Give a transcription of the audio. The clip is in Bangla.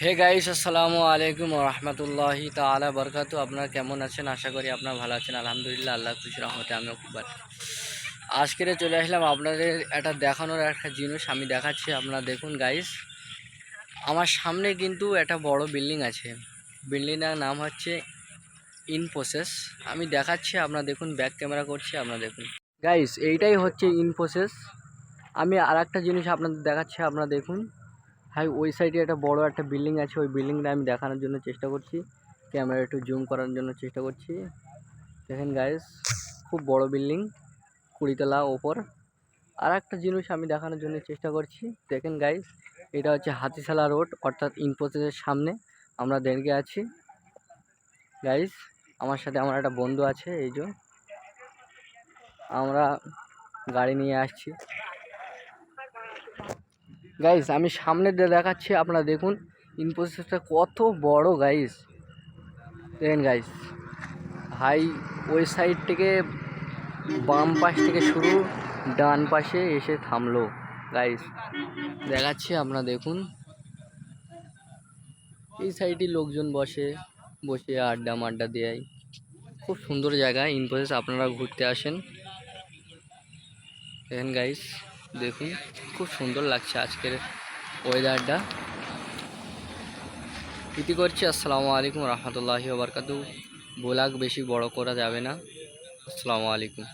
হে গাইস, আসসালামু আলাইকুম রহমতুল্লাহি তাআলা বারাকাতু। আপনারা কেমন আছেন? আশা করি আপনারা ভালো আছেন। আলহামদুলিল্লাহ, আল্লাহ খুশি রহমতে আমিও খুব ভালো। আজকে চলে আসলাম আপনাদের একটা দেখানোর একটা জিনিস আমি দেখাচ্ছি। আপনারা দেখুন গাইস, আমার সামনে কিন্তু একটা বড় বিল্ডিং আছে। বিল্ডিংটার নাম হচ্ছে ইনফোসিস। আমি দেখাচ্ছি, আপনারা দেখুন, ব্যাক ক্যামেরা করছি, আপনারা দেখুন গাইস, এইটাই হচ্ছে ইনফোসিস। আমি আর একটা জিনিস আপনাদের দেখাচ্ছি, আপনারা দেখুন। হাই, ওই সাইডে একটা বড় একটা বিল্ডিং আছে। ওই বিল্ডিংটা আমি দেখানোর জন্য চেষ্টা করছি, ক্যামেরা একটু জুম করার জন্য চেষ্টা করছি। দেখেন গাইস, খুব বড় বিল্ডিং, 20 তলা ওপর। আর একটা জিনিস আমি দেখানোর জন্য চেষ্টা করছি, দেখেন গাইস, এটা হচ্ছে হাতিশালা রোড, অর্থাৎ ইনফোসিসের সামনে আমরা দাঁড়িয়ে আছি। গাইস, আমার সাথে আমার একটা বন্ধু আছে, এই যে আমরা গাড়ি নিয়ে আসছি। গাইস, আমি সামনে দিয়ে দেখাচ্ছি, আপনারা দেখুন ইনফোসিসটা কত বড় গাইস। দেখেন গাইস, ভাই, ওই সাইড থেকে বাম পাশ থেকে শুরু, ডান পাশে এসে থামলো। গাইস, দেখাচ্ছি, আপনারা দেখুন। এই সাইডে লোকজন বসে বসে আড্ডা মাড্ডা দেয়। খুব সুন্দর জায়গা ইনফোসিস, আপনারা ঘুরতে আসেন। দেখেন গাইস, দেখুন, খুব সুন্দর লাগছে আজকের ওয়েদারটা। ইতি করছি, আসসালামু আলাইকুম রহমতুল্লাহি ওয়া বারাকাতুহু। ব্লগ বেশি বড় করা যাবে না। আসসালামু আলাইকুম।